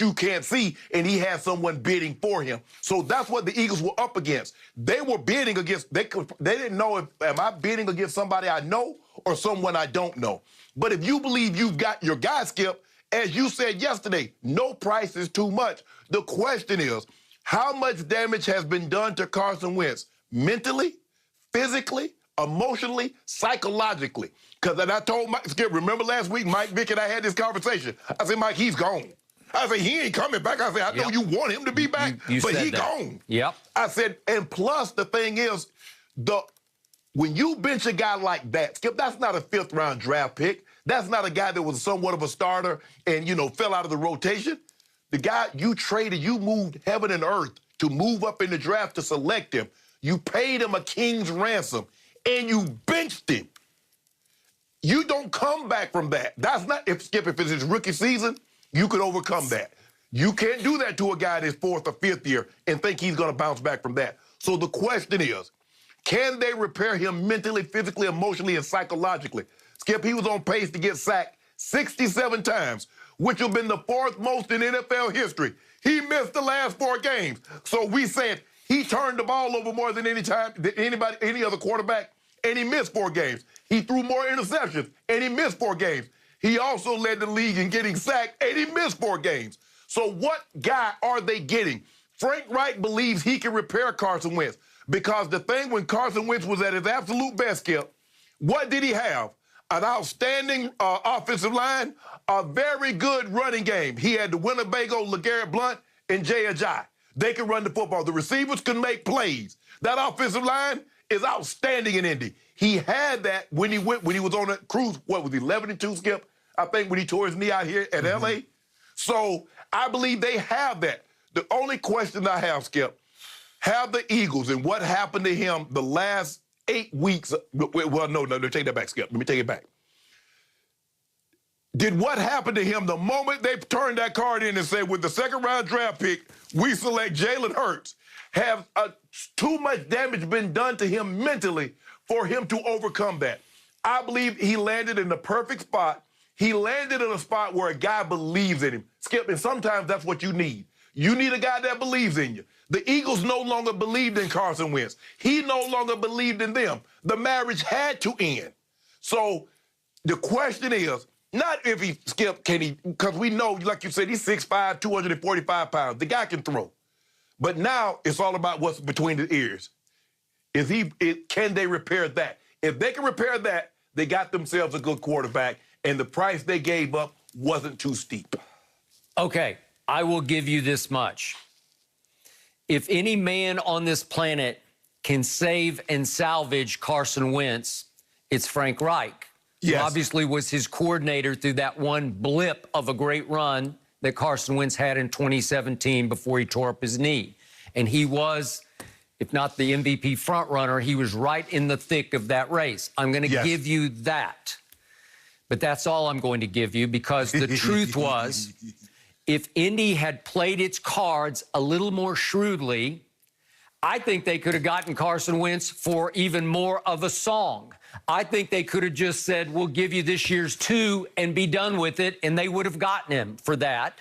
you can't see, and he had someone bidding for him. So that's what the Eagles were up against. They were bidding against, they didn't know if, am I bidding against somebody I know or someone I don't know? But if you believe you've got your guy, Skip, as you said yesterday, no price is too much. The question is, how much damage has been done to Carson Wentz mentally, physically, emotionally, psychologically? Because I told Mike, Skip, remember last week, Mike Vick and I had this conversation. I said, Mike, he's gone. I said, he ain't coming back. I said, I know you want him to be back, but he gone. Yep. I said, and plus the thing is, when you bench a guy like that, Skip, that's not a fifth-round draft pick. That's not a guy that was somewhat of a starter and, fell out of the rotation. The guy you traded, you moved heaven and earth to move up in the draft to select him. You paid him a king's ransom, and you benched him. You don't come back from that. That's not, Skip, if it's his rookie season, you could overcome that. You can't do that to a guy in his fourth or fifth year and think he's going to bounce back from that. So the question is, can they repair him mentally, physically, emotionally, and psychologically? Skip, he was on pace to get sacked 67 times, which have been the fourth most in NFL history. He missed the last 4 games. So we said he turned the ball over more than any other quarterback, and he missed 4 games. He threw more interceptions, and he missed 4 games. He also led the league in getting sacked, and he missed 4 games. So what guy are they getting? Frank Reich believes he can repair Carson Wentz because the thing when Carson Wentz was at his absolute best, Skip, what did he have? An outstanding offensive line, a very good running game. He had the Winnebago, LeGarrette Blount, and Jay Ajayi. They could run the football. The receivers could make plays. That offensive line is outstanding in Indy. He had that when he was on a cruise, what was he, 11-2, Skip? I think when he tore his knee out here at L.A. So I believe they have that. The only question I have, Skip, have the Eagles and what happened to him the last 8 weeks, well, no, take that back, Skip. Let me take it back. Did what happened to him the moment they turned that card in and said, with the second-round draft pick, we select Jalen Hurts, have too much damage been done to him mentally for him to overcome that? I believe he landed in the perfect spot. He landed in a spot where a guy believes in him. Skip, and sometimes that's what you need. You need a guy that believes in you. The Eagles no longer believed in Carson Wentz. He no longer believed in them. The marriage had to end. So the question is, not if he, Skip, can he, because we know, like you said, he's 6'5", 245 pounds. The guy can throw. But now it's all about what's between the ears. Can they repair that? If they can repair that, they got themselves a good quarterback, and the price they gave up wasn't too steep. Okay, I will give you this much. If any man on this planet can save and salvage Carson Wentz, it's Frank Reich, who obviously was his coordinator through that one blip of a great run that Carson Wentz had in 2017 before he tore up his knee. And he was, if not the MVP frontrunner, he was right in the thick of that race. I'm going to give you that. But that's all I'm going to give you, because the truth was, if Indy had played its cards a little more shrewdly, I think they could have gotten Carson Wentz for even more of a song. I think they could have just said, we'll give you this year's 2 and be done with it, and they would have gotten him for that.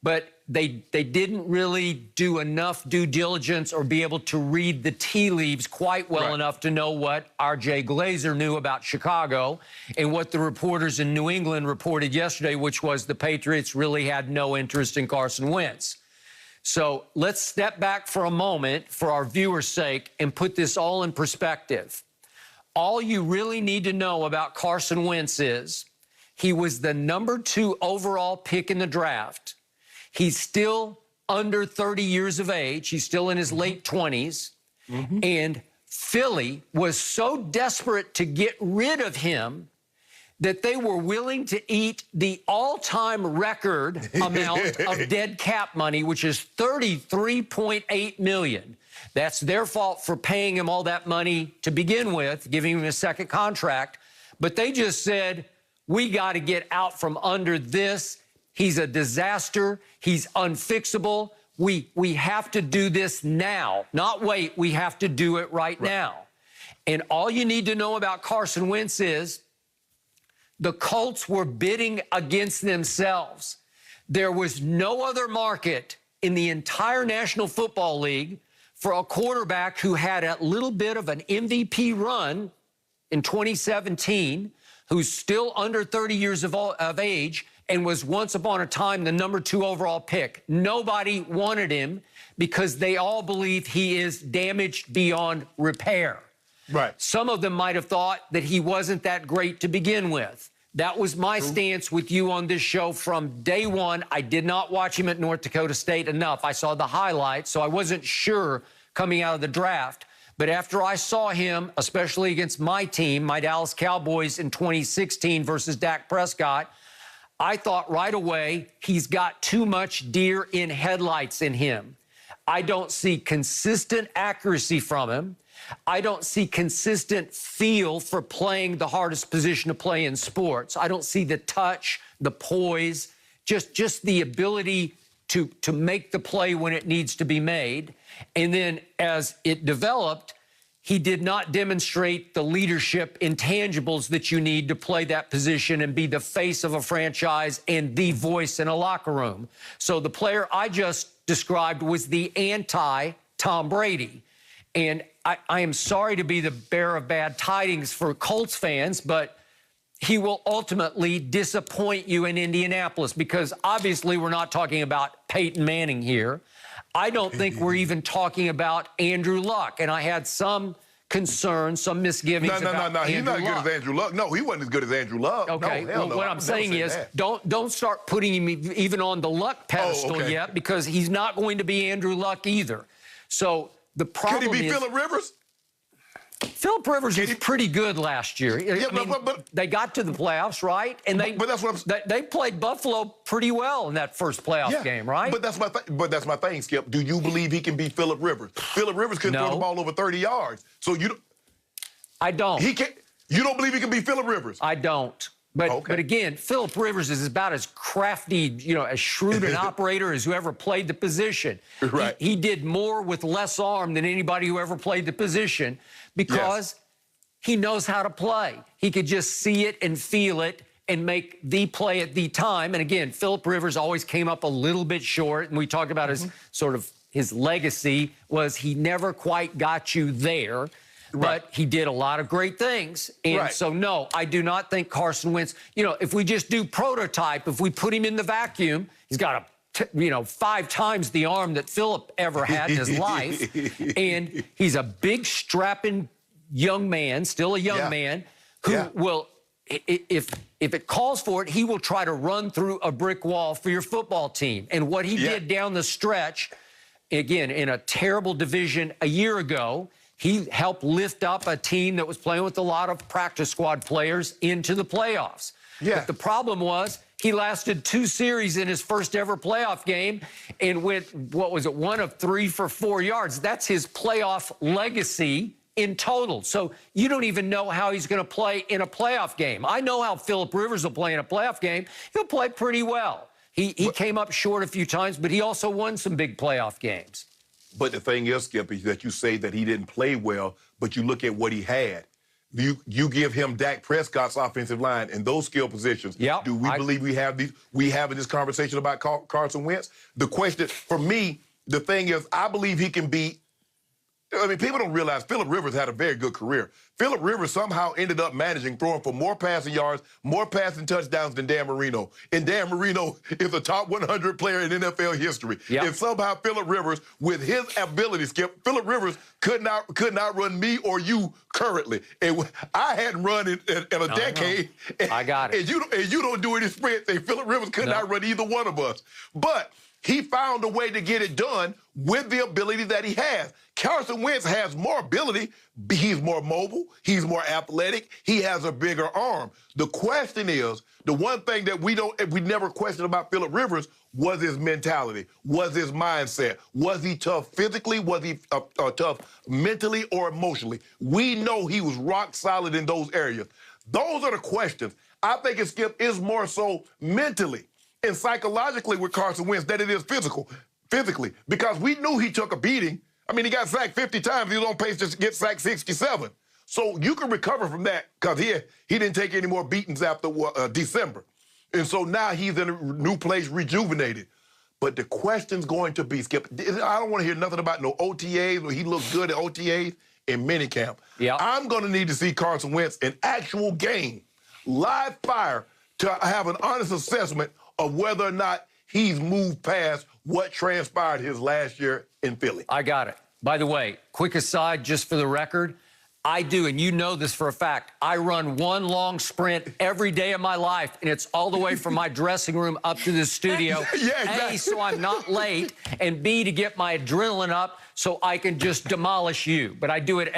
But they didn't really do enough due diligence or be able to read the tea leaves quite well enough to know what R.J. Glazer knew about Chicago and what the reporters in New England reported yesterday, which was the Patriots really had no interest in Carson Wentz. So let's step back for a moment for our viewers' sake and put this all in perspective. All you really need to know about Carson Wentz is he was the #2 overall pick in the draft. He's still under 30 years of age. He's still in his late 20s. And Philly was so desperate to get rid of him that they were willing to eat the all-time record amount of dead cap money, which is $33.8 million. That's their fault for paying him all that money to begin with, giving him a second contract. But they just said, we got to get out from under this. He's a disaster. He's unfixable. We have to do this now, not wait. We have to do it right now. And all you need to know about Carson Wentz is the Colts were bidding against themselves. There was no other market in the entire National Football League for a quarterback who had a little bit of an MVP run in 2017, who's still under 30 years of age and was once upon a time the #2 overall pick. Nobody wanted him because they all believe he is damaged beyond repair. Right. Some of them might have thought that he wasn't that great to begin with. That was my stance with you on this show from day one. I did not watch him at North Dakota State enough. I saw the highlights, so I wasn't sure coming out of the draft. But after I saw him, especially against my team, my Dallas Cowboys in 2016 versus Dak Prescott, I thought right away he's got too much deer in headlights in him. I don't see consistent accuracy from him. I don't see consistent feel for playing the hardest position to play in sports. I don't see the touch, the poise, just the ability to make the play when it needs to be made. And then as it developed, he did not demonstrate the leadership intangibles that you need to play that position and be the face of a franchise and the voice in a locker room. So the player I just described was the anti-Tom Brady. And I am sorry to be the bearer of bad tidings for Colts fans, but he will ultimately disappoint you in Indianapolis because obviously we're not talking about Peyton Manning here. I don't think we're even talking about Andrew Luck. And I had some concerns, some misgivings about No. He's not as Andrew good Luck. as Andrew Luck. No, he wasn't as good as Andrew Luck. Okay, No, hell well, no. what I I'm would saying never is say that. don't start putting him even on the Luck pedestal okay. yet because he's not going to be Andrew Luck either. So the problem Could he be is Phillip Rivers? Phillip Rivers was pretty good last year. Yeah, I mean, but they got to the playoffs, right? And but that's what they played Buffalo pretty well in that first playoff game, right? But that's my thing, Skip. Do you believe he can beat Phillip Rivers? Phillip Rivers couldn't throw the ball over 30 yards. So I don't. He can't. You don't believe he can beat Phillip Rivers? I don't. But again, Phillip Rivers is about as crafty, as shrewd an operator as who ever played the position. Right. He did more with less arm than anybody who ever played the position because he knows how to play. He could just see it and feel it and make the play at the time. And again, Phillip Rivers always came up a little bit short. And we talked about his legacy was he never quite got you there. But he did a lot of great things. And so, no, I do not think Carson Wentz, if we just do prototype, if we put him in the vacuum, he's got 5 times the arm that Phillip ever had in his life. And he's a big, strapping young man, still a young man, who will, if it calls for it, he will try to run through a brick wall for your football team. And what he did down the stretch, again, in a terrible division a year ago, he helped lift up a team that was playing with a lot of practice squad players into the playoffs. But the problem was he lasted 2 series in his first ever playoff game and went, 1 of 3 for 4 yards. That's his playoff legacy in total. So you don't even know how he's going to play in a playoff game. I know how Phillip Rivers will play in a playoff game. He'll play pretty well. He came up short a few times, but he also won some big playoff games. But the thing is, Skip, is that you say that he didn't play well, but you look at what he had. You give him Dak Prescott's offensive line and those skill positions. Do we believe we have this conversation about Carson Wentz? The question, for me, the thing is, I believe he can be. I mean, people don't realize Phillip Rivers had a very good career. Phillip Rivers somehow ended up throwing for more passing yards, more passing touchdowns than Dan Marino. And Dan Marino is a top 100 player in NFL history. And somehow Phillip Rivers, with his ability, Skip, Phillip Rivers could not run me or you currently. And I hadn't run in a decade. I got it. And you don't do any sprints. And Phillip Rivers could not run either one of us. But he found a way to get it done with the ability that he has. Carson Wentz has more ability. He's more mobile. He's more athletic. He has a bigger arm. The question is, the one thing that we never questioned about Phillip Rivers was his mentality, was his mindset. Was he tough physically? Was he tough mentally or emotionally? We know he was rock solid in those areas. Those are the questions. I think it, Skip, is more so mentally and psychologically with Carson Wentz than it is physically, because we knew he took a beating. I mean, he got sacked 50 times. He was on pace to get sacked 67. So you can recover from that because he didn't take any more beatings after December. And so now he's in a new place, rejuvenated. But the question's going to be, Skip, I don't want to hear nothing about no OTAs, where he looked good at OTAs in minicamp. Yeah. I'm going to need to see Carson Wentz in actual game, live fire, to have an honest assessment of whether or not he's moved past what transpired his last year in Philly. I got it. By the way, quick aside, just for the record, I do, and you know this for a fact, I run one long sprint every day of my life, and it's all the way from my dressing room up to the studio. Yeah, exactly. A, so I'm not late, and B, to get my adrenaline up so I can just demolish you. But I do it every